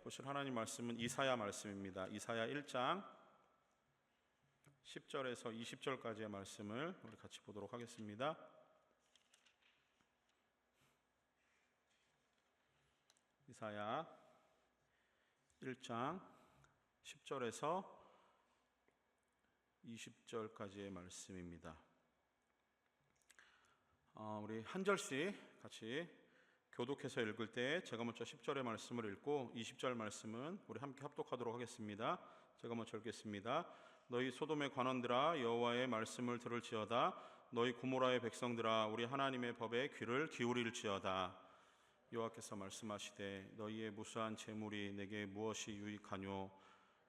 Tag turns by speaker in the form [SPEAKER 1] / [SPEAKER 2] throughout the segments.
[SPEAKER 1] 보실 하나님 말씀은 이사야 말씀입니다. 이사야 1장 10절에서 20절까지의 말씀을 우리 같이 보도록 하겠습니다. 이사야 1장 10절에서 20절까지의 말씀입니다. 우리 한 절씩 같이 교독해서 읽을 때 제가 먼저 10절의 말씀을 읽고 20절 말씀은 우리 함께 합독하도록 하겠습니다. 제가 먼저 읽겠습니다. 너희 소돔의 관원들아 여호와의 말씀을 들을지어다. 너희 고모라의 백성들아 우리 하나님의 법에 귀를 기울일지어다. 여호와께서 말씀하시되 너희의 무수한 재물이 내게 무엇이 유익하뇨?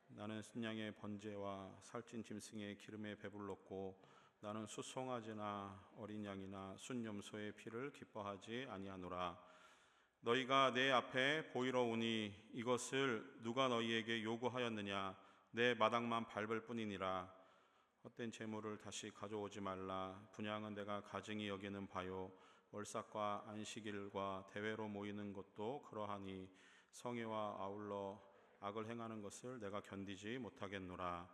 [SPEAKER 1] 나는 순양의 번제와 살찐 짐승의 기름에 배불렀고 나는 수송아지나 어린 양이나 순염소의 피를 기뻐하지 아니하노라. 너희가 내 앞에 보이러 오니 이것을 누가 너희에게 요구하였느냐? 내 마당만 밟을 뿐이니라. 헛된 재물을 다시 가져오지 말라. 분향은 내가 가증히 여기는 바요. 월삭과 안식일과 대회로 모이는 것도 그러하니 성회와 아울러 악을 행하는 것을 내가 견디지 못하겠노라.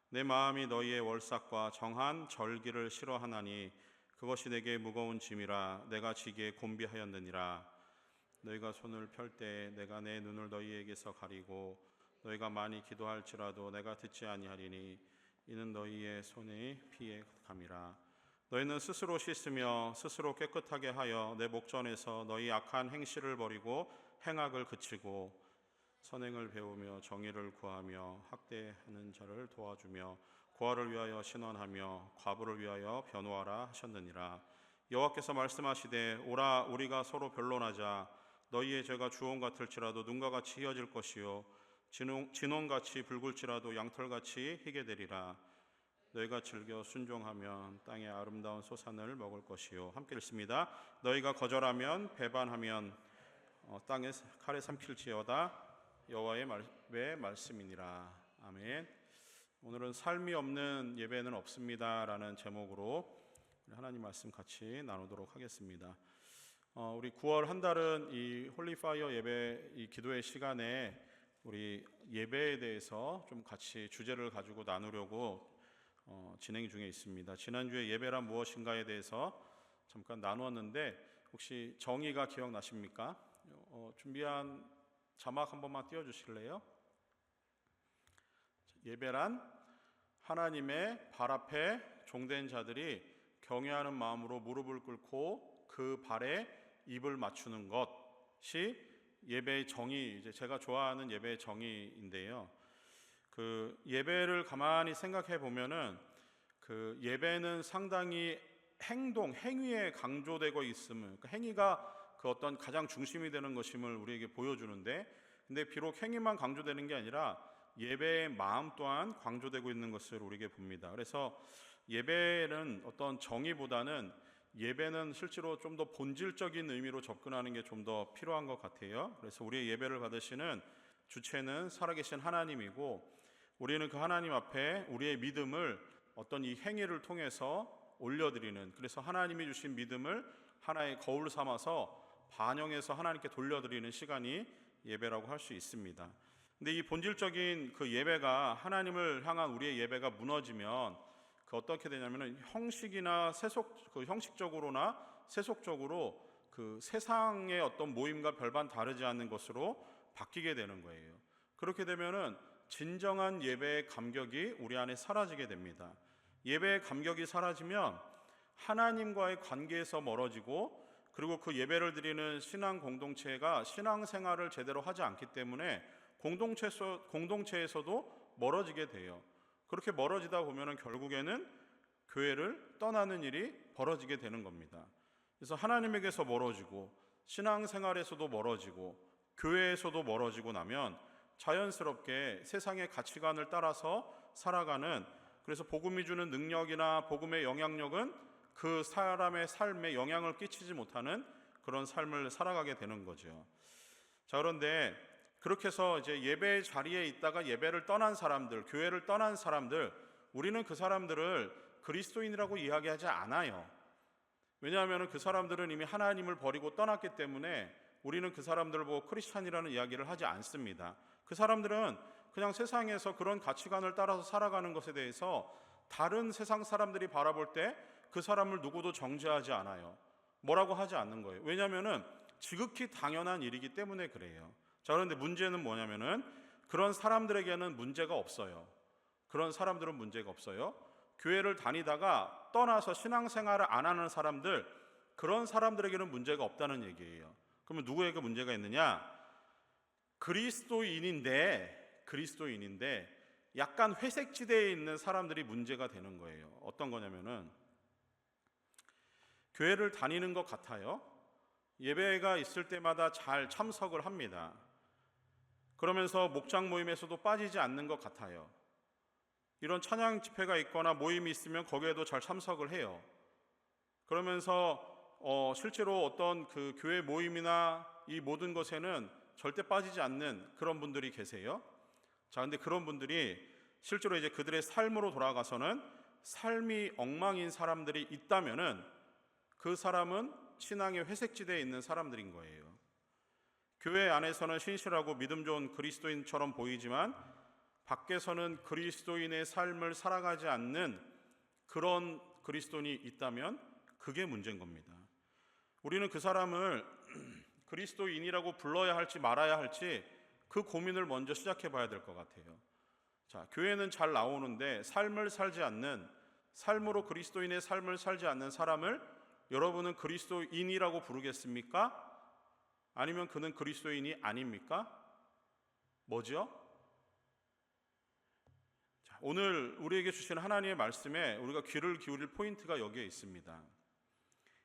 [SPEAKER 1] 내 마음이 너희의 월삭과 정한 절기를 싫어하나니 그것이 내게 무거운 짐이라. 내가 지기에 곤비하였느니라. 너희가 손을 펼 때 내가 내 눈을 너희에게서 가리고 너희가 많이 기도할지라도 내가 듣지 아니하리니 이는 너희의 손의 피에 감이라. 너희는 스스로 씻으며 스스로 깨끗하게 하여 내 목전에서 너희 악한 행실을 버리고 행악을 그치고 선행을 배우며 정의를 구하며 학대하는 자를 도와주며 고아를 위하여 신원하며 과부를 위하여 변호하라 하셨느니라. 여호와께서 말씀하시되 오라 우리가 서로 변론하자. 너희의 죄가 주홍 같을지라도 눈과 같이 희어질 것이요 진홍같이 붉을지라도 양털같이 희게 되리라. 너희가 즐겨 순종하면 땅의 아름다운 소산을 먹을 것이요. 함께 읽습니다. 너희가 거절하면 배반하면 땅에 칼에 삼킬지어다. 여호와의 말씀이니라. 아멘. 오늘은 삶이 없는 예배는 없습니다라는 제목으로 하나님 말씀 같이 나누도록 하겠습니다. 우리 9월 한 달은 이 홀리파이어 예배, 이 기도의 시간에 우리 예배에 대해서 좀 같이 주제를 가지고 나누려고 진행 중에 있습니다. 지난주에 예배란 무엇인가에 대해서 잠깐 나누었는데 혹시 정의가 기억나십니까? 준비한 자막 한 번만 띄워주실래요? 예배란 하나님의 발 앞에 종된 자들이 경외하는 마음으로 무릎을 꿇고 그 발에 입을 맞추는 것이 예배의 정의, 이제 제가 좋아하는 예배의 정의인데요. 그 예배를 가만히 생각해 보면은 그 예배는 상당히 행위에 강조되고 있음을, 그러니까 행위가 그 어떤 가장 중심이 되는 것임을 우리에게 보여주는데, 근데 비록 행위만 강조되는 게 아니라 예배의 마음 또한 강조되고 있는 것을 우리에게 봅니다. 그래서 예배는 어떤 정의보다는 예배는 실제로 좀 더 본질적인 의미로 접근하는 게 좀 더 필요한 것 같아요. 그래서 우리의 예배를 받으시는 주체는 살아계신 하나님이고 우리는 그 하나님 앞에 우리의 믿음을 어떤 이 행위를 통해서 올려드리는, 그래서 하나님이 주신 믿음을 하나의 거울 삼아서 반영해서 하나님께 돌려드리는 시간이 예배라고 할 수 있습니다. 근데 이 본질적인 그 예배가, 하나님을 향한 우리의 예배가 무너지면 그 어떻게 되냐면은 형식적으로나 세속적으로 그 세상의 어떤 모임과 별반 다르지 않는 것으로 바뀌게 되는 거예요. 그렇게 되면은 진정한 예배의 감격이 우리 안에 사라지게 됩니다. 예배의 감격이 사라지면 하나님과의 관계에서 멀어지고, 그리고 그 예배를 드리는 신앙 공동체가 신앙생활을 제대로 하지 않기 때문에 공동체에서도 멀어지게 돼요. 그렇게 멀어지다 보면 결국에는 교회를 떠나는 일이 벌어지게 되는 겁니다. 그래서 하나님에게서 멀어지고 신앙생활에서도 멀어지고 교회에서도 멀어지고 나면 자연스럽게 세상의 가치관을 따라서 살아가는, 그래서 복음이 주는 능력이나 복음의 영향력은 그 사람의 삶에 영향을 끼치지 못하는 그런 삶을 살아가게 되는 거죠. 자, 그런데 그렇게 해서 이제 예배의 자리에 있다가 예배를 떠난 사람들, 교회를 떠난 사람들, 우리는 그 사람들을 그리스도인이라고 이야기하지 않아요. 왜냐하면 그 사람들은 이미 하나님을 버리고 떠났기 때문에 우리는 그 사람들을 보고 크리스찬이라는 이야기를 하지 않습니다. 그 사람들은 그냥 세상에서 그런 가치관을 따라서 살아가는 것에 대해서 다른 세상 사람들이 바라볼 때 그 사람을 누구도 정죄하지 않아요. 뭐라고 하지 않는 거예요. 왜냐하면 지극히 당연한 일이기 때문에 그래요. 자, 그런데 문제는 뭐냐면은 그런 사람들에게는 문제가 없어요. 그런 사람들은 문제가 없어요. 교회를 다니다가 떠나서 신앙생활을 안 하는 사람들, 그런 사람들에게는 문제가 없다는 얘기예요. 그러면 누구에게 문제가 있느냐? 그리스도인인데 약간 회색지대에 있는 사람들이 문제가 되는 거예요. 어떤 거냐면은 교회를 다니는 것 같아요. 예배가 있을 때마다 잘 참석을 합니다. 그러면서 목장 모임에서도 빠지지 않는 것 같아요. 이런 찬양 집회가 있거나 모임이 있으면 거기에도 잘 참석을 해요. 그러면서 실제로 어떤 그 교회 모임이나 이 모든 것에는 절대 빠지지 않는 그런 분들이 계세요. 자, 근데 그런 분들이 실제로 이제 그들의 삶으로 돌아가서는 삶이 엉망인 사람들이 있다면은 그 사람은 신앙의 회색지대에 있는 사람들인 거예요. 교회 안에서는 신실하고 믿음 좋은 그리스도인처럼 보이지만 밖에서는 그리스도인의 삶을 살아가지 않는 그런 그리스도인이 있다면 그게 문제인 겁니다. 우리는 그 사람을 그리스도인이라고 불러야 할지 말아야 할지 그 고민을 먼저 시작해 봐야 될 것 같아요. 자, 교회는 잘 나오는데 삶을 살지 않는, 삶으로 그리스도인의 삶을 살지 않는 사람을 여러분은 그리스도인이라고 부르겠습니까? 아니면 그는 그리스도인이 아닙니까? 뭐죠? 자, 오늘 우리에게 주신 하나님의 말씀에 우리가 귀를 기울일 포인트가 여기에 있습니다.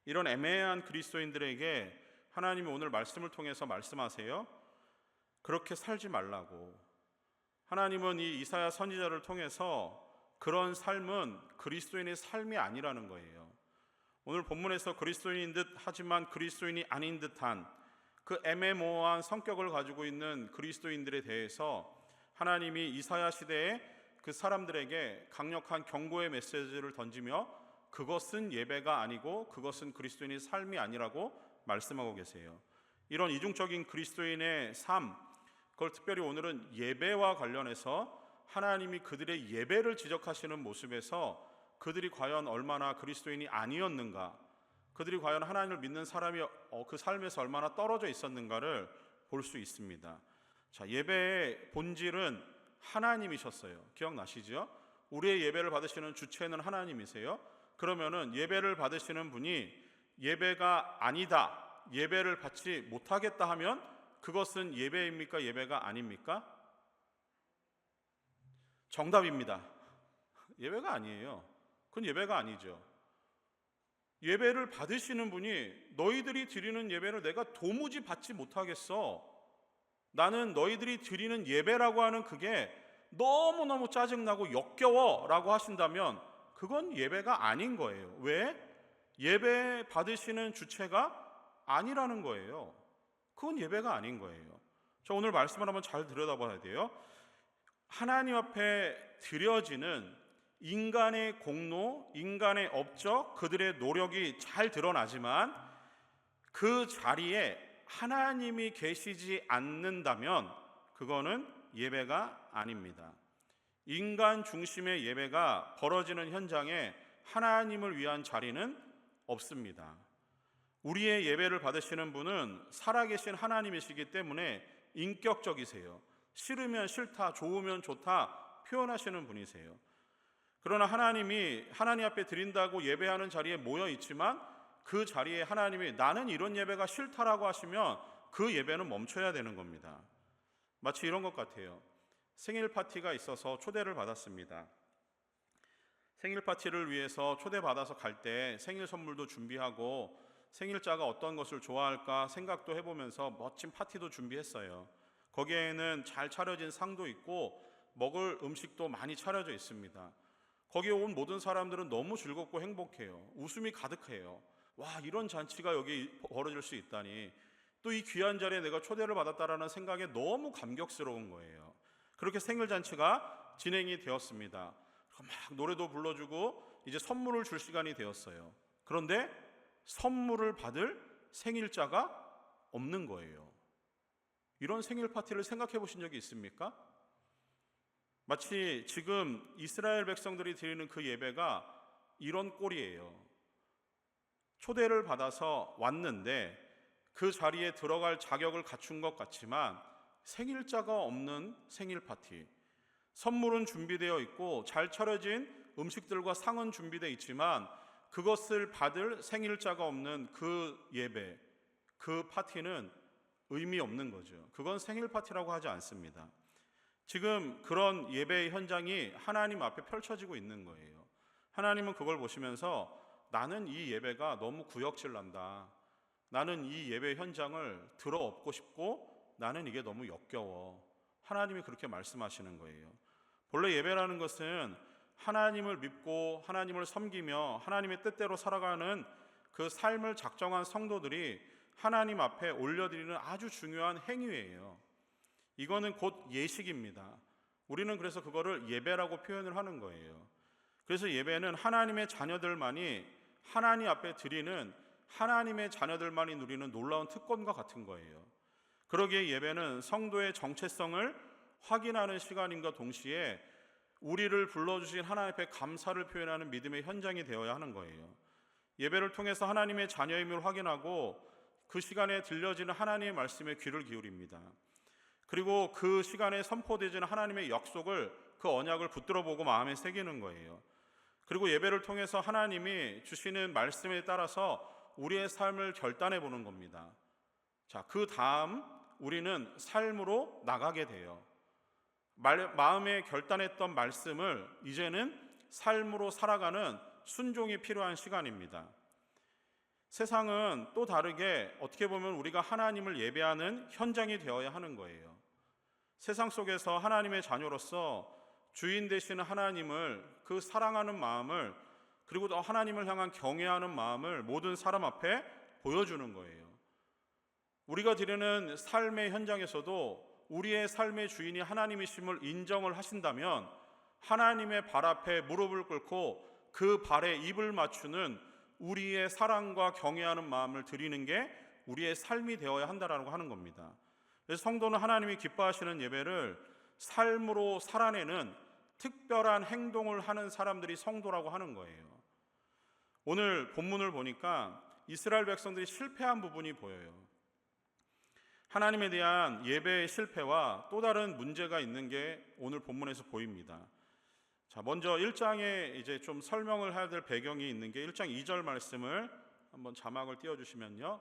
[SPEAKER 1] 이런 애매한 그리스도인들에게 하나님이 오늘 말씀을 통해서 말씀하세요. 그렇게 살지 말라고. 하나님은 이 이사야 선지자를 통해서 그런 삶은 그리스도인의 삶이 아니라는 거예요. 오늘 본문에서 그리스도인인 듯 하지만 그리스도인이 아닌 듯한 그 애매모호한 성격을 가지고 있는 그리스도인들에 대해서 하나님이 이사야 시대에 그 사람들에게 강력한 경고의 메시지를 던지며 그것은 예배가 아니고 그것은 그리스도인의 삶이 아니라고 말씀하고 계세요. 이런 이중적인 그리스도인의 삶, 그걸 특별히 오늘은 예배와 관련해서 하나님이 그들의 예배를 지적하시는 모습에서 그들이 과연 얼마나 그리스도인이 아니었는가, 그들이 과연 하나님을 믿는 사람이 그 삶에서 얼마나 떨어져 있었는가를 볼 수 있습니다. 자, 예배의 본질은 하나님이셨어요. 기억나시죠? 우리의 예배를 받으시는 주체는 하나님이세요. 그러면은 예배를 받으시는 분이 예배가 아니다, 예배를 받지 못하겠다 하면 그것은 예배입니까? 예배가 아닙니까? 정답입니다. 예배가 아니에요. 그건 예배가 아니죠. 예배를 받으시는 분이 너희들이 드리는 예배를 내가 도무지 받지 못하겠어. 나는 너희들이 드리는 예배라고 하는 그게 너무너무 짜증나고 역겨워 라고 하신다면 그건 예배가 아닌 거예요. 왜? 예배 받으시는 주체가 아니라는 거예요. 그건 예배가 아닌 거예요. 자, 오늘 말씀을 한번 잘 들여다봐야 돼요. 하나님 앞에 드려지는 인간의 공로, 인간의 업적, 그들의 노력이 잘 드러나지만 그 자리에 하나님이 계시지 않는다면 그거는 예배가 아닙니다. 인간 중심의 예배가 벌어지는 현장에 하나님을 위한 자리는 없습니다. 우리의 예배를 받으시는 분은 살아계신 하나님이시기 때문에 인격적이세요. 싫으면 싫다, 좋으면 좋다 표현하시는 분이세요. 그러나 하나님이 하나님 앞에 드린다고 예배하는 자리에 모여 있지만 그 자리에 하나님이 나는 이런 예배가 싫다라고 하시면 그 예배는 멈춰야 되는 겁니다. 마치 이런 것 같아요. 생일 파티가 있어서 초대를 받았습니다. 생일 파티를 위해서 초대받아서 갈 때 생일 선물도 준비하고 생일자가 어떤 것을 좋아할까 생각도 해보면서 멋진 파티도 준비했어요. 거기에는 잘 차려진 상도 있고 먹을 음식도 많이 차려져 있습니다. 거기에 온 모든 사람들은 너무 즐겁고 행복해요. 웃음이 가득해요. 와, 이런 잔치가 여기 벌어질 수 있다니. 또 이 귀한 자리에 내가 초대를 받았다라는 생각에 너무 감격스러운 거예요. 그렇게 생일 잔치가 진행이 되었습니다. 막 노래도 불러주고 이제 선물을 줄 시간이 되었어요. 그런데 선물을 받을 생일자가 없는 거예요. 이런 생일 파티를 생각해 보신 적이 있습니까? 마치 지금 이스라엘 백성들이 드리는 그 예배가 이런 꼴이에요. 초대를 받아서 왔는데 그 자리에 들어갈 자격을 갖춘 것 같지만 생일자가 없는 생일 파티. 선물은 준비되어 있고 잘 차려진 음식들과 상은 준비되어 있지만 그것을 받을 생일자가 없는 그 예배, 그 파티는 의미 없는 거죠. 그건 생일 파티라고 하지 않습니다. 지금 그런 예배의 현장이 하나님 앞에 펼쳐지고 있는 거예요. 하나님은 그걸 보시면서 나는 이 예배가 너무 구역질 난다. 나는 이 예배 현장을 들어엎고 싶고 나는 이게 너무 역겨워. 하나님이 그렇게 말씀하시는 거예요. 본래 예배라는 것은 하나님을 믿고 하나님을 섬기며 하나님의 뜻대로 살아가는 그 삶을 작정한 성도들이 하나님 앞에 올려드리는 아주 중요한 행위예요. 이거는 곧 예식입니다. 우리는 그래서 그거를 예배라고 표현을 하는 거예요. 그래서 예배는 하나님의 자녀들만이 하나님 앞에 드리는, 하나님의 자녀들만이 누리는 놀라운 특권과 같은 거예요. 그러기에 예배는 성도의 정체성을 확인하는 시간임과 동시에 우리를 불러주신 하나님 앞에 감사를 표현하는 믿음의 현장이 되어야 하는 거예요. 예배를 통해서 하나님의 자녀임을 확인하고 그 시간에 들려지는 하나님의 말씀에 귀를 기울입니다. 그리고 그 시간에 선포되지는 하나님의 약속을, 그 언약을 붙들어 보고 마음에 새기는 거예요. 그리고 예배를 통해서 하나님이 주시는 말씀에 따라서 우리의 삶을 결단해 보는 겁니다. 자, 그 다음 우리는 삶으로 나가게 돼요. 마음에 결단했던 말씀을 이제는 삶으로 살아가는 순종이 필요한 시간입니다. 세상은 또 다르게 어떻게 보면 우리가 하나님을 예배하는 현장이 되어야 하는 거예요. 세상 속에서 하나님의 자녀로서 주인 되시는 하나님을, 그 사랑하는 마음을, 그리고 또 하나님을 향한 경외하는 마음을 모든 사람 앞에 보여주는 거예요. 우리가 드리는 삶의 현장에서도 우리의 삶의 주인이 하나님이심을 인정을 하신다면 하나님의 발 앞에 무릎을 꿇고 그 발에 입을 맞추는 우리의 사랑과 경외하는 마음을 드리는 게 우리의 삶이 되어야 한다라고 하는 겁니다. 그래서 성도는 하나님이 기뻐하시는 예배를 삶으로 살아내는 특별한 행동을 하는 사람들이 성도라고 하는 거예요. 오늘 본문을 보니까 이스라엘 백성들이 실패한 부분이 보여요. 하나님에 대한 예배의 실패와 또 다른 문제가 있는 게 오늘 본문에서 보입니다. 자, 먼저 1장에 이제 좀 설명을 해야 될 배경이 있는 게 1장 2절 말씀을 한번 자막을 띄워주시면요.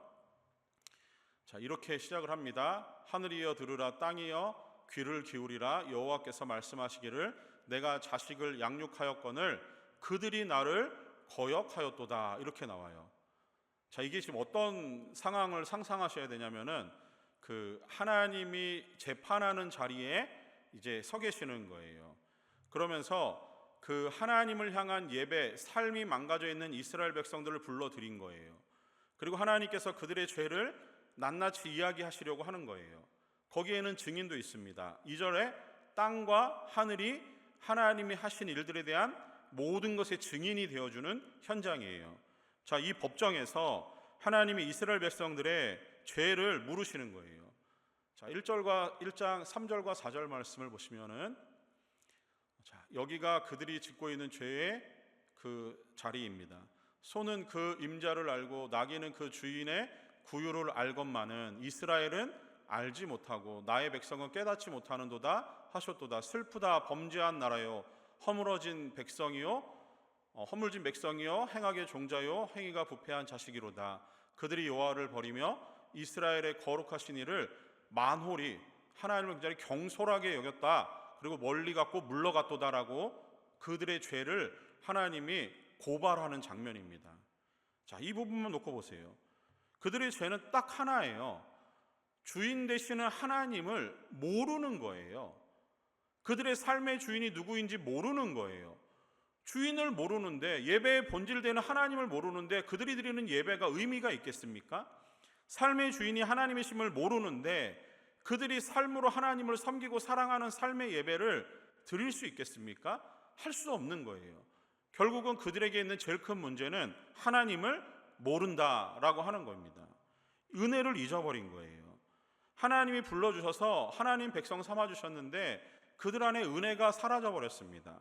[SPEAKER 1] 자, 이렇게 시작을 합니다. 하늘이여 들으라, 땅이여 귀를 기울이라. 여호와께서 말씀하시기를 내가 자식을 양육하였거늘 그들이 나를 거역하였도다. 이렇게 나와요. 자, 이게 지금 어떤 상황을 상상하셔야 되냐면은 그 하나님이 재판하는 자리에 이제 서 계시는 거예요. 그러면서 그 하나님을 향한 예배, 삶이 망가져 있는 이스라엘 백성들을 불러들인 거예요. 그리고 하나님께서 그들의 죄를 낱낱이 이야기하시려고 하는 거예요. 거기에는 증인도 있습니다. 2절에 땅과 하늘이 하나님이 하신 일들에 대한 모든 것의 증인이 되어주는 현장이에요. 자, 이 법정에서 하나님이 이스라엘 백성들의 죄를 물으시는 거예요. 자, 1장 3절과 4절 말씀을 보시면은, 자, 여기가 그들이 짓고 있는 죄의 그 자리입니다. 소는 그 임자를 알고 나귀는 그 주인의 구유를 알건만은 이스라엘은 알지 못하고 나의 백성은 깨닫지 못하는도다 하셨도다. 슬프다 범죄한 나라요 허물어진 백성이요 허물진 백성이요 행악의 종자요 행위가 부패한 자식이로다. 그들이 여호와를 버리며 이스라엘의 거룩하신 이를 만홀히, 하나님을 굉장히 경솔하게 여겼다. 그리고 멀리 갔고 물러갔도다라고 그들의 죄를 하나님이 고발하는 장면입니다. 자, 이 부분만 놓고 보세요. 그들의 죄는 딱 하나예요. 주인 되시는 하나님을 모르는 거예요. 그들의 삶의 주인이 누구인지 모르는 거예요. 주인을 모르는데, 예배의 본질되는 하나님을 모르는데 그들이 드리는 예배가 의미가 있겠습니까? 삶의 주인이 하나님이심을 모르는데 그들이 삶으로 하나님을 섬기고 사랑하는 삶의 예배를 드릴 수 있겠습니까? 할 수 없는 거예요. 결국은 그들에게 있는 제일 큰 문제는 하나님을 모른다라고 하는 겁니다. 은혜를 잊어버린 거예요. 하나님이 불러주셔서 하나님 백성 삼아주셨는데 그들 안에 은혜가 사라져버렸습니다.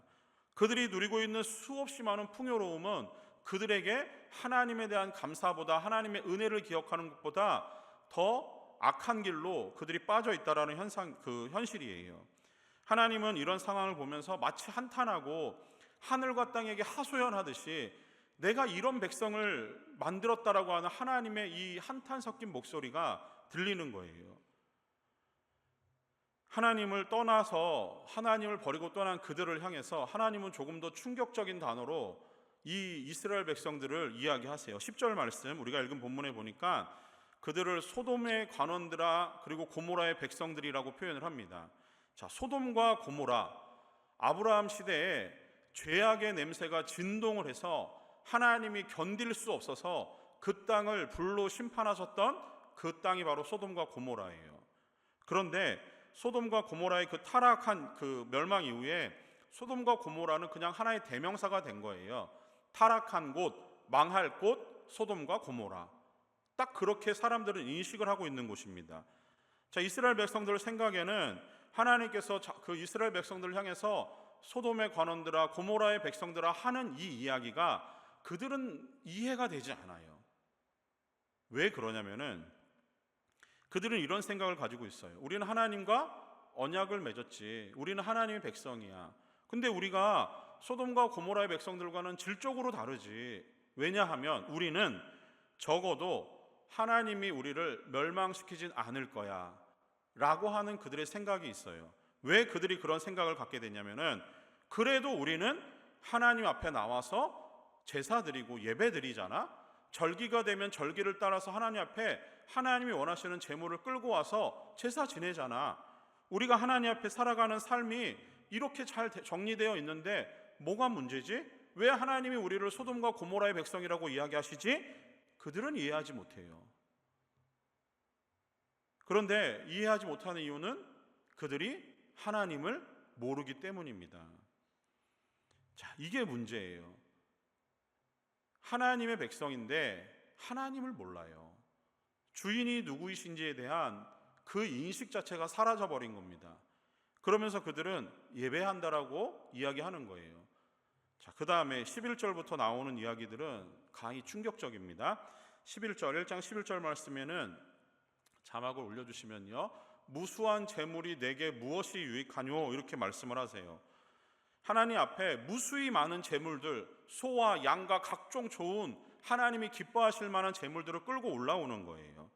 [SPEAKER 1] 그들이 누리고 있는 수없이 많은 풍요로움은 그들에게 하나님에 대한 감사보다 하나님의 은혜를 기억하는 것보다 더 악한 길로 그들이 빠져 있다라는 현실이에요. 하나님은 이런 상황을 보면서 마치 한탄하고 하늘과 땅에게 하소연하듯이 내가 이런 백성을 만들었다라고 하는 하나님의 이 한탄 섞인 목소리가 들리는 거예요. 하나님을 떠나서 하나님을 버리고 떠난 그들을 향해서 하나님은 조금 더 충격적인 단어로 이 이스라엘 백성들을 이야기하세요. 10절 말씀 우리가 읽은 본문에 보니까 그들을 소돔의 관원들아 그리고 고모라의 백성들이라고 표현을 합니다. 자, 소돔과 고모라, 아브라함 시대에 죄악의 냄새가 진동을 해서 하나님이 견딜 수 없어서 그 땅을 불로 심판하셨던 그 땅이 바로 소돔과 고모라예요. 그런데 소돔과 고모라의 그 타락한 그 멸망 이후에 소돔과 고모라는 그냥 하나의 대명사가 된 거예요. 타락한 곳, 망할 곳, 소돔과 고모라. 딱 그렇게 사람들은 인식을 하고 있는 곳입니다. 자, 이스라엘 백성들 생각에는 하나님께서 그 이스라엘 백성들을 향해서 소돔의 관원들아 고모라의 백성들아 하는 이 이야기가 그들은 이해가 되지 않아요. 왜 그러냐면은 그들은 이런 생각을 가지고 있어요. 우리는 하나님과 언약을 맺었지. 우리는 하나님의 백성이야. 근데 우리가 소돔과 고모라의 백성들과는 질적으로 다르지. 왜냐하면 우리는 적어도 하나님이 우리를 멸망시키진 않을 거야 라고 하는 그들의 생각이 있어요. 왜 그들이 그런 생각을 갖게 됐냐면은 그래도 우리는 하나님 앞에 나와서 제사 드리고 예배 드리잖아. 절기가 되면 절기를 따라서 하나님 앞에 하나님이 원하시는 제물을 끌고 와서 제사 지내잖아. 우리가 하나님 앞에 살아가는 삶이 이렇게 잘 정리되어 있는데 뭐가 문제지? 왜 하나님이 우리를 소돔과 고모라의 백성이라고 이야기하시지? 그들은 이해하지 못해요. 그런데 이해하지 못하는 이유는 그들이 하나님을 모르기 때문입니다. 자, 이게 문제예요. 하나님의 백성인데 하나님을 몰라요. 주인이 누구이신지에 대한 그 인식 자체가 사라져버린 겁니다. 그러면서 그들은 예배한다라고 이야기하는 거예요. 자, 그 다음에 11절부터 나오는 이야기들은 강히 충격적입니다. 11절, 1장 11절 말씀에는 자막을 올려주시면요, 무수한 재물이 내게 무엇이 유익하뇨? 이렇게 말씀을 하세요. 하나님 앞에 무수히 많은 재물들, 소와 양과 각종 좋은 하나님이 기뻐하실 만한 재물들을 끌고 올라오는 거예요.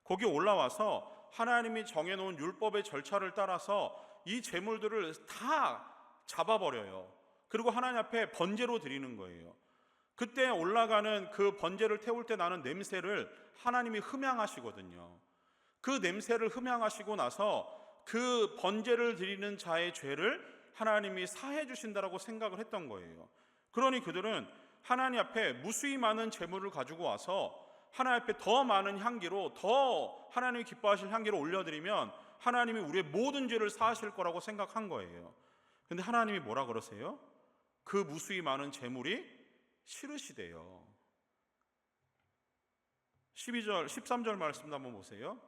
[SPEAKER 1] 거기 올라와서 하나님이 정해놓은 율법의 절차를 따라서 이 재물들을 다 잡아버려요. 그리고 하나님 앞에 번제로 드리는 거예요. 그때 올라가는 그 번제를 태울 때 나는 냄새를 하나님이 흠양하시거든요. 그 냄새를 흠양하시고 나서 그 번제를 드리는 자의 죄를 하나님이 사해 주신다라고 생각을 했던 거예요. 그러니 그들은 하나님 앞에 무수히 많은 재물을 가지고 와서 하나님 앞에 더 많은 향기로, 더 하나님이 기뻐하실 향기로 올려드리면 하나님이 우리의 모든 죄를 사하실 거라고 생각한 거예요. 근데 하나님이 뭐라 그러세요? 그 무수히 많은 재물이 싫으시대요. 12절, 13절 말씀도 한번 보세요.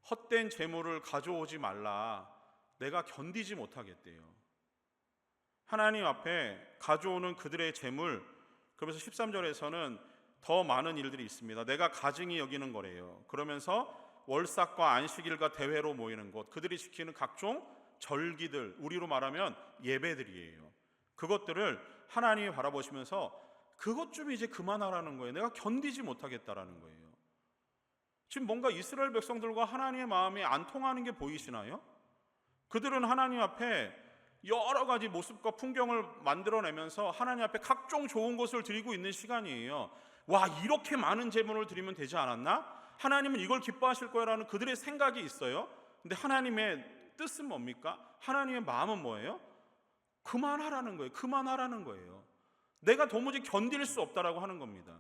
[SPEAKER 1] 헛된 재물을 가져오지 말라. 내가 견디지 못하겠대요. 하나님 앞에 가져오는 그들의 재물, 그러면서 13절에서는 더 많은 일들이 있습니다. 내가 가증히 여기는 거래요. 그러면서 월삭과 안식일과 대회로 모이는 곳, 그들이 지키는 각종 절기들, 우리로 말하면 예배들이에요. 그것들을 하나님이 바라보시면서 그것 좀 이제 그만하라는 거예요. 내가 견디지 못하겠다라는 거예요. 지금 뭔가 이스라엘 백성들과 하나님의 마음이 안 통하는 게 보이시나요? 그들은 하나님 앞에 여러 가지 모습과 풍경을 만들어내면서 하나님 앞에 각종 좋은 것을 드리고 있는 시간이에요. 와, 이렇게 많은 제물을 드리면 되지 않았나? 하나님은 이걸 기뻐하실 거라는 그들의 생각이 있어요. 근데 하나님의 뜻은 뭡니까? 하나님의 마음은 뭐예요? 그만하라는 거예요. 그만하라는 거예요. 내가 도무지 견딜 수 없다라고 하는 겁니다.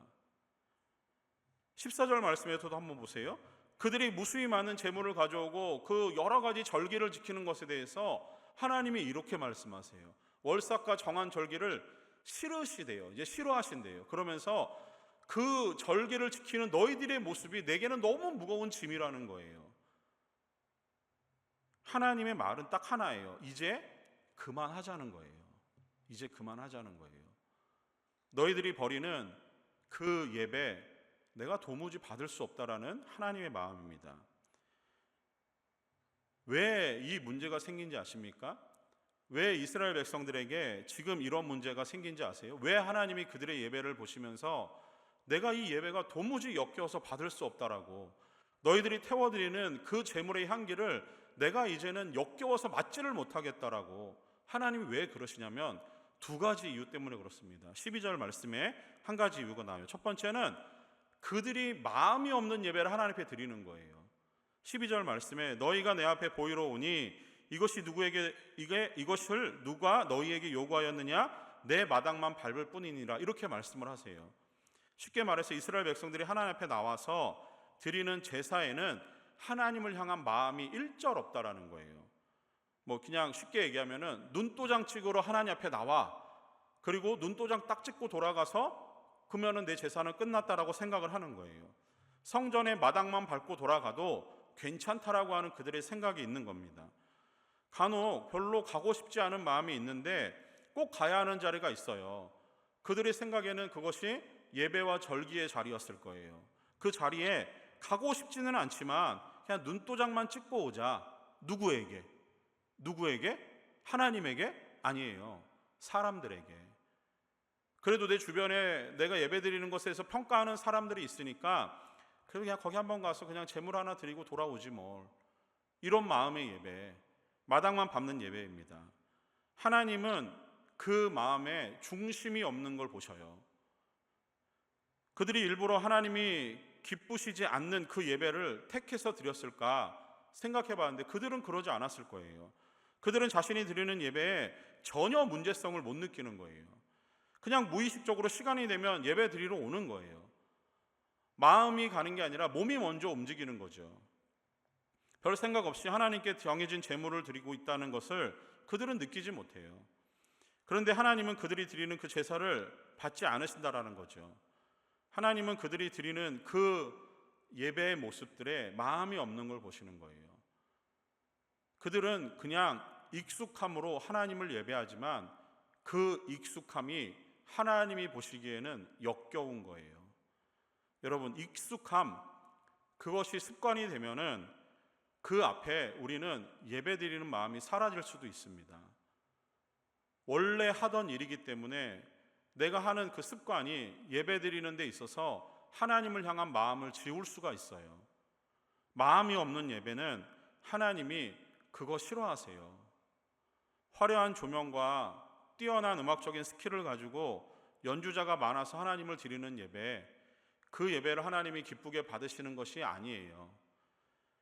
[SPEAKER 1] 14절 말씀에서도 한번 보세요. 그들이 무수히 많은 재물을 가져오고 그 여러 가지 절기를 지키는 것에 대해서 하나님이 이렇게 말씀하세요. 월삭과 정한 절기를 싫으시대요. 이제 싫어하신대요. 그러면서 그 절기를 지키는 너희들의 모습이 내게는 너무 무거운 짐이라는 거예요. 하나님의 말은 딱 하나예요. 이제 그만하자는 거예요. 이제 그만하자는 거예요. 너희들이 버리는 그 예배 내가 도무지 받을 수 없다라는 하나님의 마음입니다. 왜 이 문제가 생긴지 아십니까? 왜 이스라엘 백성들에게 지금 이런 문제가 생긴지 아세요? 왜 하나님이 그들의 예배를 보시면서 내가 이 예배가 도무지 역겨워서 받을 수 없다라고, 너희들이 태워드리는 그 제물의 향기를 내가 이제는 역겨워서 맡지를 못하겠다라고 하나님이 왜 그러시냐면 두 가지 이유 때문에 그렇습니다. 12절 말씀에 한 가지 이유가 나와요. 첫 번째는 그들이 마음이 없는 예배를 하나님 앞에 드리는 거예요. 12절 말씀에 너희가 내 앞에 보이러 오니 이것을 누가 너희에게 요구하였느냐? 내 마당만 밟을 뿐이니라. 이렇게 말씀을 하세요. 쉽게 말해서 이스라엘 백성들이 하나님 앞에 나와서 드리는 제사에는 하나님을 향한 마음이 일절 없다라는 거예요. 뭐 그냥 쉽게 얘기하면은 눈도장 찍으러 하나님 앞에 나와, 그리고 눈도장 딱 찍고 돌아가서 그러면은 내 제사는 끝났다라고 생각을 하는 거예요. 성전의 마당만 밟고 돌아가도 괜찮다라고 하는 그들의 생각이 있는 겁니다. 간혹 별로 가고 싶지 않은 마음이 있는데 꼭 가야 하는 자리가 있어요. 그들의 생각에는 그것이 예배와 절기의 자리였을 거예요. 그 자리에 가고 싶지는 않지만 그냥 눈도장만 찍고 오자. 누구에게? 하나님에게? 아니에요. 사람들에게. 그래도 내 주변에 내가 예배드리는 것에서 평가하는 사람들이 있으니까 그래도 그냥 거기 한번 가서 그냥 제물 하나 드리고 돌아오지 뭘. 이런 마음의 예배, 마당만 밟는 예배입니다. 하나님은 그 마음에 중심이 없는 걸 보셔요. 그들이 일부러 하나님이 기쁘시지 않는 그 예배를 택해서 드렸을까 생각해 봤는데 그들은 그러지 않았을 거예요. 그들은 자신이 드리는 예배에 전혀 문제성을 못 느끼는 거예요. 그냥 무의식적으로 시간이 되면 예배 드리러 오는 거예요. 마음이 가는 게 아니라 몸이 먼저 움직이는 거죠. 별 생각 없이 하나님께 정해진 제물을 드리고 있다는 것을 그들은 느끼지 못해요. 그런데 하나님은 그들이 드리는 그 제사를 받지 않으신다라는 거죠. 하나님은 그들이 드리는 그 예배의 모습들에 마음이 없는 걸 보시는 거예요. 그들은 그냥 익숙함으로 하나님을 예배하지만 그 익숙함이 하나님이 보시기에는 역겨운 거예요. 여러분, 익숙함, 그것이 습관이 되면은 그 앞에 우리는 예배드리는 마음이 사라질 수도 있습니다. 원래 하던 일이기 때문에 내가 하는 그 습관이 예배드리는 데 있어서 하나님을 향한 마음을 지울 수가 있어요. 마음이 없는 예배는 하나님이 그거 싫어하세요. 화려한 조명과 뛰어난 음악적인 스킬을 가지고 연주자가 많아서 하나님을 드리는 예배, 그 예배를 하나님이 기쁘게 받으시는 것이 아니에요.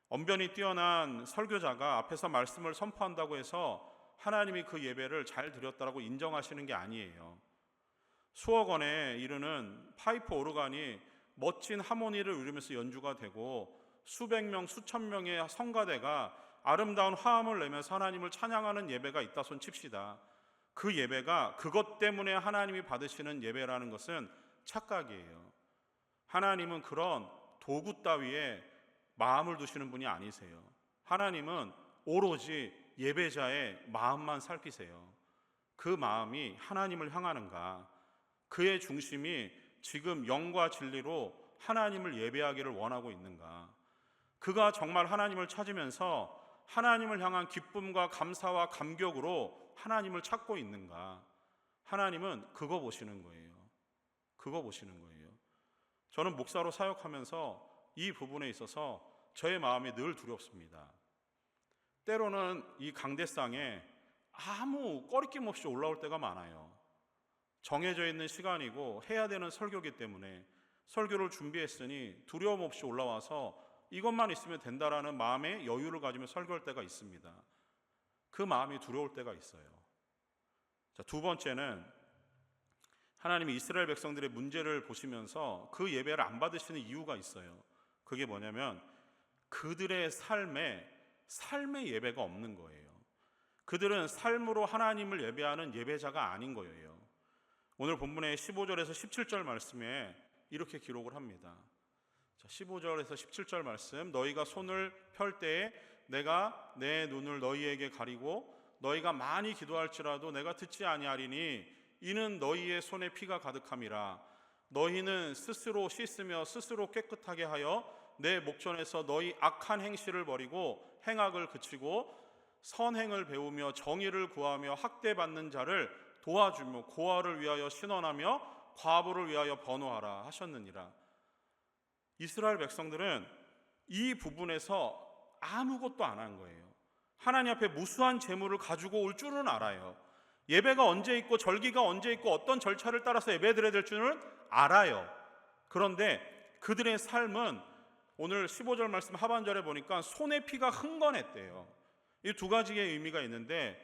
[SPEAKER 1] 언변이 뛰어난 설교자가 앞에서 말씀을 선포한다고 해서 하나님이 그 예배를 잘 드렸다고 인정하시는 게 아니에요. 수억 원에 이르는 파이프 오르간이 멋진 하모니를 울리면서 연주가 되고 수백 명, 수천 명의 성가대가 아름다운 화음을 내면서 하나님을 찬양하는 예배가 있다 손 칩시다. 그 예배가 그것 때문에 하나님이 받으시는 예배라는 것은 착각이에요. 하나님은 그런 도구 따위에 마음을 두시는 분이 아니세요. 하나님은 오로지 예배자의 마음만 살피세요. 그 마음이 하나님을 향하는가, 그의 중심이 지금 영과 진리로 하나님을 예배하기를 원하고 있는가, 그가 정말 하나님을 찾으면서 하나님을 향한 기쁨과 감사와 감격으로 하나님을 찾고 있는가, 하나님은 그거 보시는 거예요. 그거 보시는 거예요. 저는 목사로 사역하면서 이 부분에 있어서 저의 마음이 늘 두렵습니다. 때로는 이 강대상에 아무 꺼리낌 없이 올라올 때가 많아요. 정해져 있는 시간이고 해야 되는 설교이기 때문에 설교를 준비했으니 두려움 없이 올라와서 이것만 있으면 된다라는 마음의 여유를 가지며 설교할 때가 있습니다. 그 마음이 두려울 때가 있어요. 자, 두 번째는 하나님이 이스라엘 백성들의 문제를 보시면서 그 예배를 안 받으시는 이유가 있어요. 그게 뭐냐면 그들의 삶의 예배가 없는 거예요. 그들은 삶으로 하나님을 예배하는 예배자가 아닌 거예요. 오늘 본문의 15절에서 17절 말씀에 이렇게 기록을 합니다. 자, 15절에서 17절 말씀, 너희가 손을 펼 때에 내가 내 눈을 너희에게 가리고 너희가 많이 기도할지라도 내가 듣지 아니하리니 이는 너희의 손에 피가 가득함이라. 너희는 스스로 씻으며 스스로 깨끗하게 하여 내 목전에서 너희 악한 행실을 버리고 행악을 그치고 선행을 배우며 정의를 구하며 학대받는 자를 도와주며 고아를 위하여 신원하며 과부를 위하여 번호하라 하셨느니라. 이스라엘 백성들은 이 부분에서 아무것도 안 한 거예요. 하나님 앞에 무수한 재물을 가지고 올 줄은 알아요. 예배가 언제 있고 절기가 언제 있고 어떤 절차를 따라서 예배드려야 될 줄은 알아요. 그런데 그들의 삶은 오늘 15절 말씀 하반절에 보니까 손에 피가 흥건했대요. 이 두 가지의 의미가 있는데,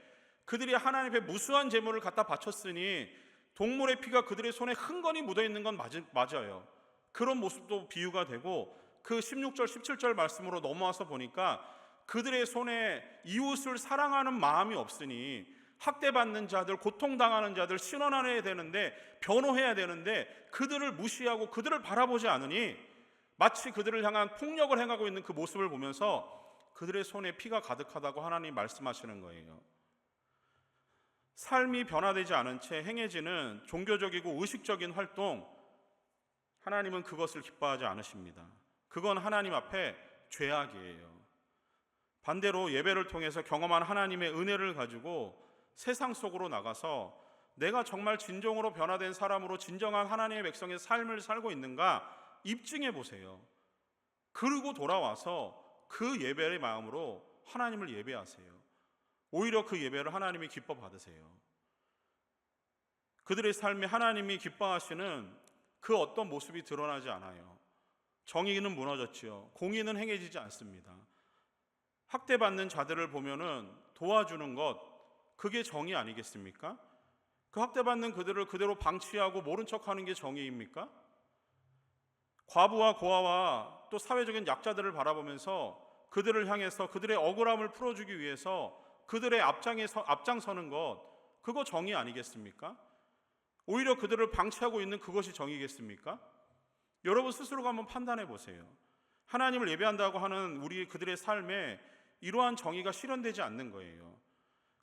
[SPEAKER 1] 그들이 하나님 앞에 무수한 재물을 갖다 바쳤으니 동물의 피가 그들의 손에 흥건히 묻어있는 건 맞아요. 그런 모습도 비유가 되고, 그 16절 17절 말씀으로 넘어와서 보니까 그들의 손에 이웃을 사랑하는 마음이 없으니 학대받는 자들, 고통당하는 자들 신원해야 되는데, 변호해야 되는데 그들을 무시하고 그들을 바라보지 않으니 마치 그들을 향한 폭력을 행하고 있는 그 모습을 보면서 그들의 손에 피가 가득하다고 하나님 말씀하시는 거예요. 삶이 변화되지 않은 채 행해지는 종교적이고 의식적인 활동, 하나님은 그것을 기뻐하지 않으십니다. 그건 하나님 앞에 죄악이에요. 반대로 예배를 통해서 경험한 하나님의 은혜를 가지고 세상 속으로 나가서 내가 정말 진정으로 변화된 사람으로 진정한 하나님의 백성의 삶을 살고 있는가 입증해 보세요. 그리고 돌아와서 그 예배의 마음으로 하나님을 예배하세요. 오히려 그 예배를 하나님이 기뻐 받으세요. 그들의 삶에 하나님이 기뻐하시는 그 어떤 모습이 드러나지 않아요. 정의는 무너졌지요. 공의는 행해지지 않습니다. 학대받는 자들을 보면은 도와주는 것, 그게 정의 아니겠습니까? 그 학대받는 그들을 그대로 방치하고 모른 척하는 게 정의입니까? 과부와 고아와 또 사회적인 약자들을 바라보면서 그들을 향해서 그들의 억울함을 풀어주기 위해서 그들의 앞장서는 것, 그거 정의 아니겠습니까? 오히려 그들을 방치하고 있는 그것이 정의겠습니까? 여러분 스스로가 한번 판단해 보세요. 하나님을 예배한다고 하는 그들의 삶에 이러한 정의가 실현되지 않는 거예요.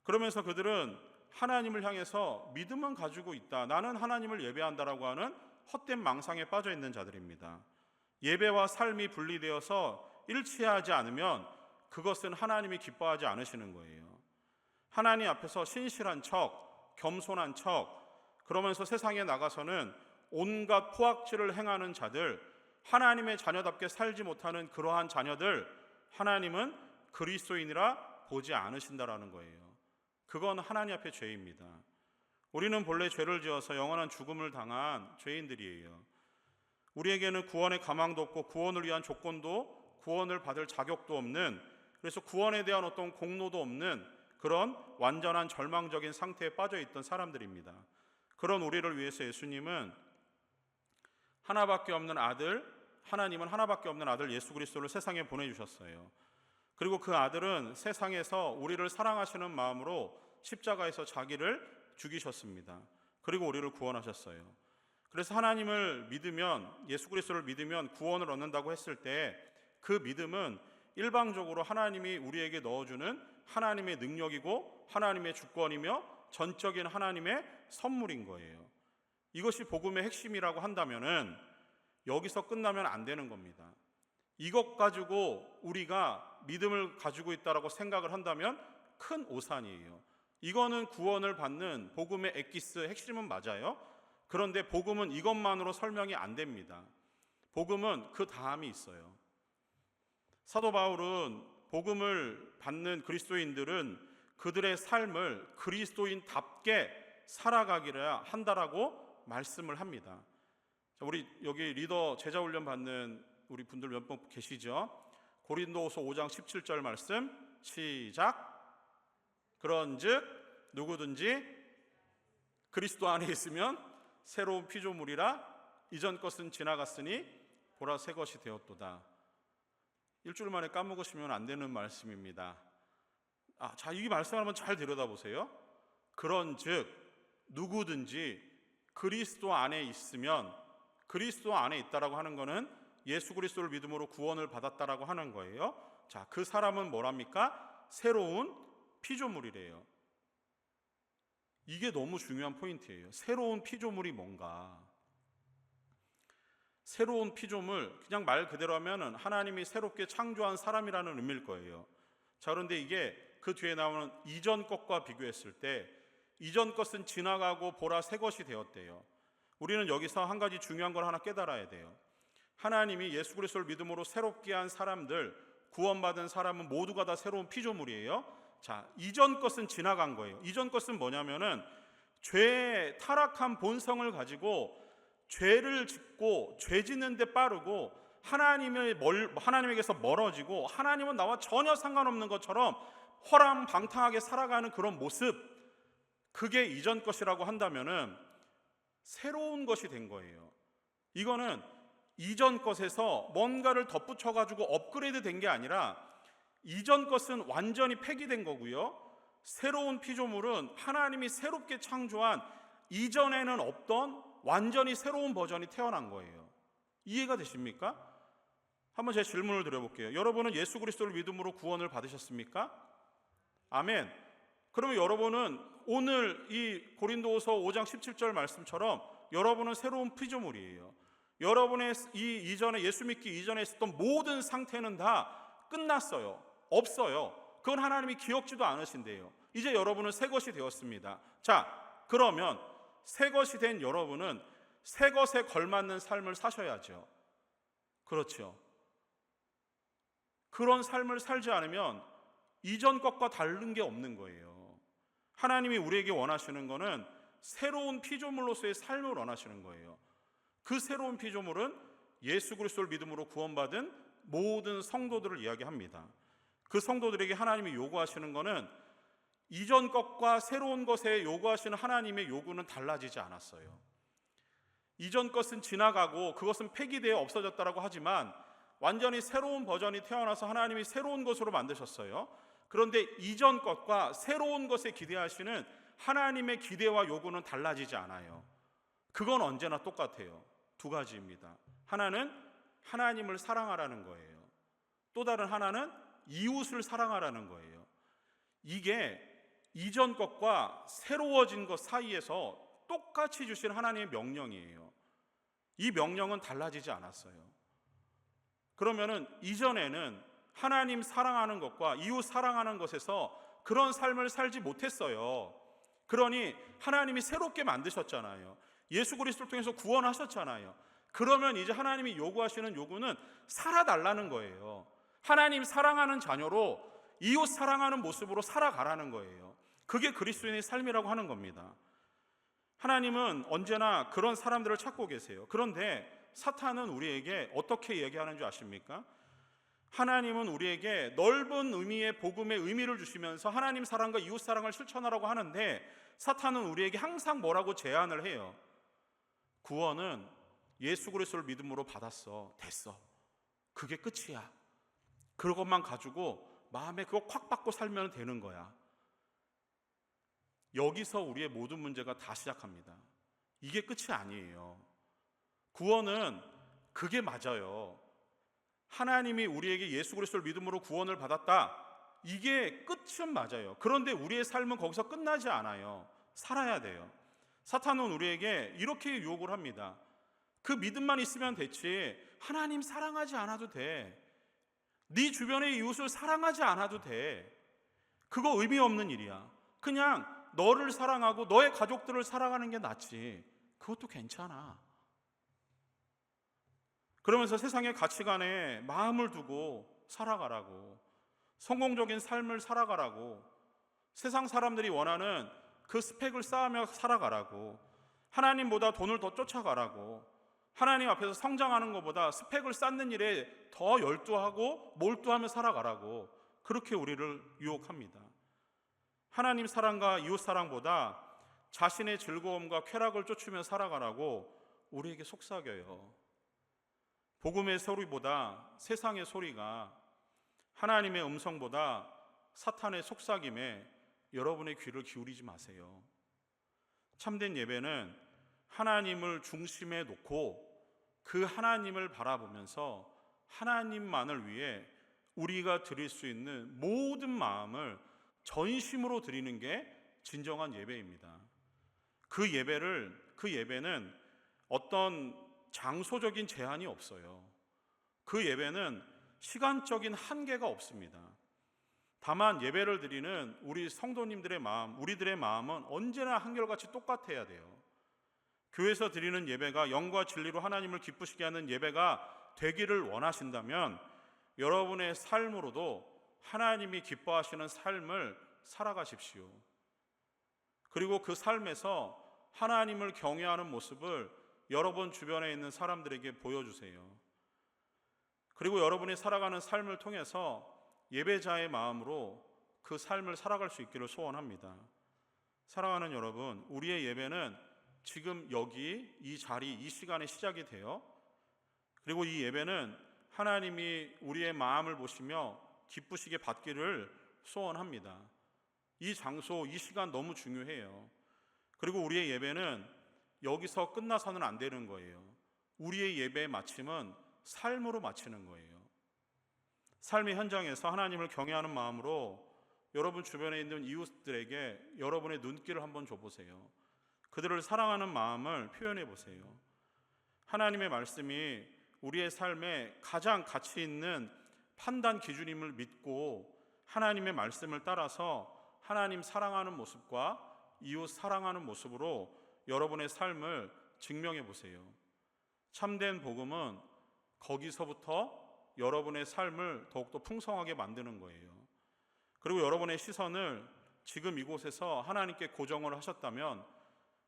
[SPEAKER 1] 그러면서 그들은 하나님을 향해서 믿음은 가지고 있다, 나는 하나님을 예배한다라고 하는 헛된 망상에 빠져 있는 자들입니다. 예배와 삶이 분리되어서 일치하지 않으면 그것은 하나님이 기뻐하지 않으시는 거예요. 하나님 앞에서 신실한 척, 겸손한 척, 그러면서 세상에 나가서는 온갖 포악질을 행하는 자들, 하나님의 자녀답게 살지 못하는 그러한 자녀들, 하나님은 그리스도인이라 보지 않으신다라는 거예요. 그건 하나님 앞에 죄입니다. 우리는 본래 죄를 지어서 영원한 죽음을 당한 죄인들이에요. 우리에게는 구원의 가망도 없고 구원을 위한 조건도, 구원을 받을 자격도 없는, 그래서 구원에 대한 어떤 공로도 없는 그런 완전한 절망적인 상태에 빠져 있던 사람들입니다. 그런 우리를 위해서 예수님은 하나님은 하나밖에 없는 아들 예수 그리스도를 세상에 보내주셨어요. 그리고 그 아들은 세상에서 우리를 사랑하시는 마음으로 십자가에서 자기를 죽이셨습니다. 그리고 우리를 구원하셨어요. 그래서 하나님을 믿으면, 예수 그리스도를 믿으면 구원을 얻는다고 했을 때 그 믿음은 일방적으로 하나님이 우리에게 넣어주는 하나님의 능력이고 하나님의 주권이며 전적인 하나님의 선물인 거예요. 이것이 복음의 핵심이라고 한다면은 여기서 끝나면 안 되는 겁니다. 이것 가지고 우리가 믿음을 가지고 있다라고 생각을 한다면 큰 오산이에요. 이거는 구원을 받는 복음의 엑기스 핵심은 맞아요. 그런데 복음은 이것만으로 설명이 안 됩니다. 복음은 그 다음이 있어요. 사도 바울은 복음을 받는 그리스도인들은 그들의 삶을 그리스도인답게 살아가기를 한다라고 말씀을 합니다. 자, 우리 여기 리더 제자 훈련 받는 우리 분들 몇 분 계시죠? 고린도후서 5장 17절 말씀 시작. 그런즉 누구든지 그리스도 안에 있으면 새로운 피조물이라, 이전 것은 지나갔으니 보라 새 것이 되었도다. 일주일 만에 까먹으시면 안 되는 말씀입니다. 자, 이 말씀을 한번 잘 들여다보세요. 그런즉 누구든지 그리스도 안에 있으면, 그리스도 안에 있다라고 하는 것은 예수 그리스도를 믿음으로 구원을 받았다라고 하는 거예요. 자, 그 사람은 뭐랍니까? 새로운 피조물이래요. 이게 너무 중요한 포인트예요. 새로운 피조물이 뭔가? 새로운 피조물, 그냥 말 그대로 하면은 하나님이 새롭게 창조한 사람이라는 의미일 거예요. 자, 그런데 이게 그 뒤에 나오는 이전 것과 비교했을 때 이전 것은 지나가고 보라 새 것이 되었대요. 우리는 여기서 한 가지 중요한 걸 하나 깨달아야 돼요. 하나님이 예수 그리스도를 믿음으로 새롭게 한 사람들, 구원받은 사람은 모두가 다 새로운 피조물이에요. 자, 이전 것은 지나간 거예요. 이전 것은 뭐냐면은 죄의 타락한 본성을 가지고 죄를 짓고 죄 짓는 데 빠르고 하나님에게서 멀어지고 하나님은 나와 전혀 상관없는 것처럼 허랑방탕하게 살아가는 그런 모습, 그게 이전 것이라고 한다면은 새로운 것이 된 거예요. 이거는 이전 것에서 뭔가를 덧붙여가지고 업그레이드 된 게 아니라 이전 것은 완전히 폐기된 거고요. 새로운 피조물은 하나님이 새롭게 창조한 이전에는 없던 완전히 새로운 버전이 태어난 거예요. 이해가 되십니까? 한번 제 질문을 드려볼게요. 여러분은 예수 그리스도를 믿음으로 구원을 받으셨습니까? 아멘. 그러면 여러분은 오늘 이 고린도후서 5장 17절 말씀처럼 여러분은 새로운 피조물이에요. 여러분의 이 이전에 예수 믿기 이전에 있었던 모든 상태는 다 끝났어요. 없어요. 그건 하나님이 기억지도 않으신대요. 이제 여러분은 새 것이 되었습니다. 자, 그러면 새 것이 된 여러분은 새 것에 걸맞는 삶을 사셔야죠. 그렇죠. 그런 삶을 살지 않으면 이전 것과 다른 게 없는 거예요. 하나님이 우리에게 원하시는 거는 새로운 피조물로서의 삶을 원하시는 거예요. 그 새로운 피조물은 예수 그리스도를 믿음으로 구원받은 모든 성도들을 이야기합니다. 그 성도들에게 하나님이 요구하시는 것은 이전 것과 새로운 것에 요구하시는 하나님의 요구는 달라지지 않았어요. 이전 것은 지나가고 그것은 폐기되어 없어졌다고 하지만 완전히 새로운 버전이 태어나서 하나님이 새로운 것으로 만드셨어요. 그런데 이전 것과 새로운 것에 기대하시는 하나님의 기대와 요구는 달라지지 않아요. 그건 언제나 똑같아요. 두 가지입니다. 하나는 하나님을 사랑하라는 거예요. 또 다른 하나는 이웃을 사랑하라는 거예요. 이게 이전 것과 새로워진 것 사이에서 똑같이 주신 하나님의 명령이에요. 이 명령은 달라지지 않았어요. 그러면은 이전에는 하나님 사랑하는 것과 이웃 사랑하는 것에서 그런 삶을 살지 못했어요. 그러니 하나님이 새롭게 만드셨잖아요. 예수 그리스도를 통해서 구원하셨잖아요. 그러면 이제 하나님이 요구하시는 요구는 살아달라는 거예요. 하나님 사랑하는 자녀로 이웃 사랑하는 모습으로 살아가라는 거예요. 그게 그리스도인의 삶이라고 하는 겁니다. 하나님은 언제나 그런 사람들을 찾고 계세요. 그런데 사탄은 우리에게 어떻게 얘기하는 줄 아십니까? 하나님은 우리에게 넓은 의미의 복음의 의미를 주시면서 하나님 사랑과 이웃 사랑을 실천하라고 하는데 사탄은 우리에게 항상 뭐라고 제안을 해요? 구원은 예수 그리스도를 믿음으로 받았어. 됐어. 그게 끝이야. 그것만 가지고 마음에 그거 콱 받고 살면 되는 거야. 여기서 우리의 모든 문제가 다 시작합니다. 이게 끝이 아니에요. 구원은 그게 맞아요. 하나님이 우리에게 예수 그리스도를 믿음으로 구원을 받았다. 이게 끝은 맞아요. 그런데 우리의 삶은 거기서 끝나지 않아요. 살아야 돼요. 사탄은 우리에게 이렇게 유혹을 합니다. 그 믿음만 있으면 됐지. 하나님 사랑하지 않아도 돼. 네 주변의 이웃을 사랑하지 않아도 돼. 그거 의미 없는 일이야. 그냥 너를 사랑하고 너의 가족들을 사랑하는 게 낫지. 그것도 괜찮아. 그러면서 세상의 가치관에 마음을 두고 살아가라고, 성공적인 삶을 살아가라고, 세상 사람들이 원하는 그 스펙을 쌓으며 살아가라고, 하나님보다 돈을 더 쫓아가라고, 하나님 앞에서 성장하는 것보다 스펙을 쌓는 일에 더 열두하고 몰두하며 살아가라고, 그렇게 우리를 유혹합니다. 하나님 사랑과 이웃 사랑보다 자신의 즐거움과 쾌락을 쫓으며 살아가라고 우리에게 속삭여요. 복음의 소리보다 세상의 소리가, 하나님의 음성보다 사탄의 속삭임에 여러분의 귀를 기울이지 마세요. 참된 예배는 하나님을 중심에 놓고 그 하나님을 바라보면서 하나님만을 위해 우리가 드릴 수 있는 모든 마음을 전심으로 드리는 게 진정한 예배입니다. 그 예배는 어떤 장소적인 제한이 없어요. 그 예배는 시간적인 한계가 없습니다. 다만 예배를 드리는 우리 성도님들의 마음, 우리들의 마음은 언제나 한결같이 똑같아야 돼요. 교회에서 드리는 예배가 영과 진리로 하나님을 기쁘시게 하는 예배가 되기를 원하신다면 여러분의 삶으로도 하나님이 기뻐하시는 삶을 살아가십시오. 그리고 그 삶에서 하나님을 경외하는 모습을 여러분 주변에 있는 사람들에게 보여주세요. 그리고 여러분이 살아가는 삶을 통해서 예배자의 마음으로 그 삶을 살아갈 수 있기를 소원합니다. 사랑하는 여러분, 우리의 예배는 지금 여기 이 자리, 이 시간에 시작이 돼요. 그리고 이 예배는 하나님이 우리의 마음을 보시며 기쁘시게 받기를 소원합니다. 이 장소, 이 시간 너무 중요해요. 그리고 우리의 예배는 여기서 끝나서는 안 되는 거예요. 우리의 예배의 마침은 삶으로 마치는 거예요. 삶의 현장에서 하나님을 경외하는 마음으로 여러분 주변에 있는 이웃들에게 여러분의 눈길을 한번 줘보세요. 그들을 사랑하는 마음을 표현해 보세요. 하나님의 말씀이 우리의 삶에 가장 가치 있는 판단 기준임을 믿고 하나님의 말씀을 따라서 하나님 사랑하는 모습과 이웃 사랑하는 모습으로 여러분의 삶을 증명해 보세요. 참된 복음은 거기서부터 여러분의 삶을 더욱더 풍성하게 만드는 거예요. 그리고 여러분의 시선을 지금 이곳에서 하나님께 고정을 하셨다면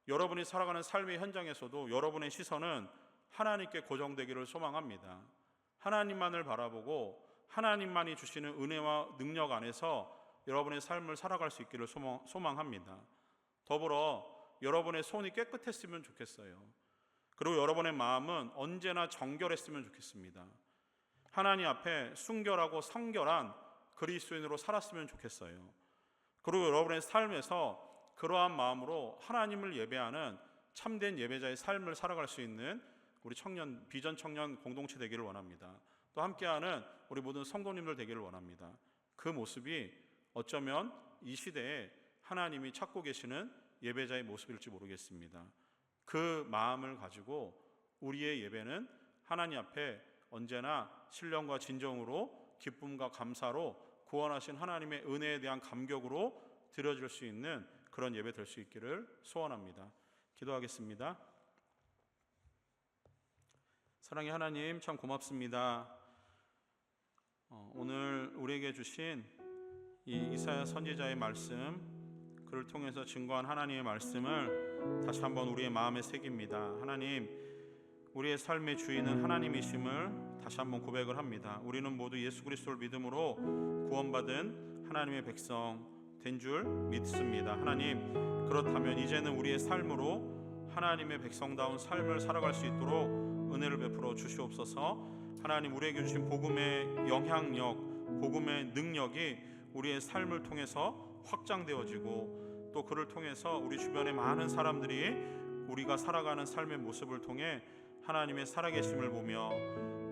[SPEAKER 1] 여러분이 살아가는 삶의 현장에서도 여러분의 시선은 하나님께 고정되기를 소망합니다. 하나님만을 바라보고 하나님만이 주시는 은혜와 능력 안에서 여러분의 삶을 살아갈 수 있기를 소망합니다. 더불어 여러분의 손이 깨끗했으면 좋겠어요. 그리고 여러분의 마음은 언제나 정결했으면 좋겠습니다. 하나님 앞에 순결하고 성결한 그리스도인으로 살았으면 좋겠어요. 그리고 여러분의 삶에서 그러한 마음으로 하나님을 예배하는 참된 예배자의 삶을 살아갈 수 있는 우리 청년, 비전 청년 공동체 되기를 원합니다. 또 함께하는 우리 모든 성도님들 되기를 원합니다. 그 모습이 어쩌면 이 시대에 하나님이 찾고 계시는 예배자의 모습일지 모르겠습니다. 그 마음을 가지고 우리의 예배는 하나님 앞에 언제나 신령과 진정으로 기쁨과 감사로 구원하신 하나님의 은혜에 대한 감격으로 드려질 수 있는 그런 예배 될 수 있기를 소원합니다. 기도하겠습니다. 사랑의 하나님, 참 고맙습니다. 오늘 우리에게 주신 이 이사야 선지자의 말씀, 그를 통해서 증거한 하나님의 말씀을 다시 한번 우리의 마음에 새깁니다. 하나님, 우리의 삶의 주인은 하나님이심을 다시 한번 고백을 합니다. 우리는 모두 예수 그리스도를 믿음으로 구원받은 하나님의 백성 된 줄 믿습니다. 하나님, 그렇다면 이제는 우리의 삶으로 하나님의 백성다운 삶을 살아갈 수 있도록 은혜를 베풀어 주시옵소서. 하나님, 우리에게 주신 복음의 영향력, 복음의 능력이 우리의 삶을 통해서 확장되어지고 또 그를 통해서 우리 주변의 많은 사람들이 우리가 살아가는 삶의 모습을 통해 하나님의 살아계심을 보며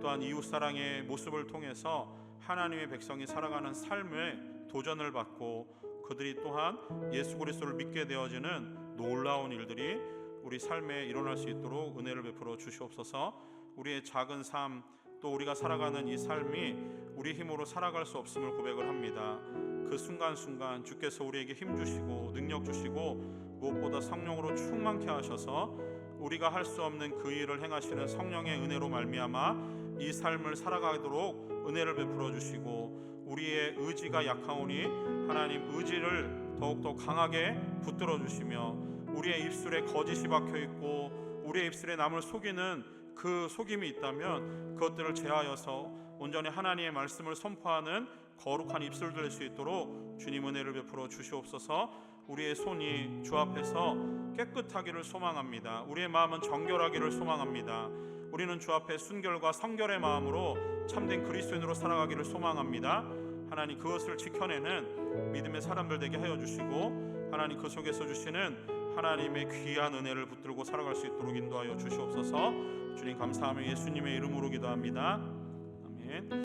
[SPEAKER 1] 또한 이웃사랑의 모습을 통해서 하나님의 백성이 살아가는 삶에 도전을 받고 그들이 또한 예수 그리스도를 믿게 되어지는 놀라운 일들이 우리 삶에 일어날 수 있도록 은혜를 베풀어 주시옵소서. 우리의 작은 삶, 또 우리가 살아가는 이 삶이 우리 힘으로 살아갈 수 없음을 고백을 합니다. 그 순간순간 주께서 우리에게 힘 주시고 능력 주시고 무엇보다 성령으로 충만케 하셔서 우리가 할 수 없는 그 일을 행하시는 성령의 은혜로 말미암아 이 삶을 살아가도록 은혜를 베풀어 주시고 우리의 의지가 약하오니 하나님 의지를 더욱더 강하게 붙들어 주시며 우리의 입술에 거짓이 박혀 있고 우리의 입술에 남을 속이는 그 속임이 있다면 그것들을 제하여서 온전히 하나님의 말씀을 선포하는 거룩한 입술 될 수 있도록 주님 은혜를 베풀어 주시옵소서. 우리의 손이 주 앞에서 깨끗하기를 소망합니다. 우리의 마음은 정결하기를 소망합니다. 우리는 주 앞에 순결과 성결의 마음으로 참된 그리스도인으로 살아가기를 소망합니다. 하나님, 그것을 지켜내는 믿음의 사람들 되게 하여 주시고 하나님 그 속에서 주시는 하나님의 귀한 은혜를 붙들고 살아갈 수 있도록 인도하여 주시옵소서. 주님 감사하며 예수님의 이름으로 기도합니다. 아멘.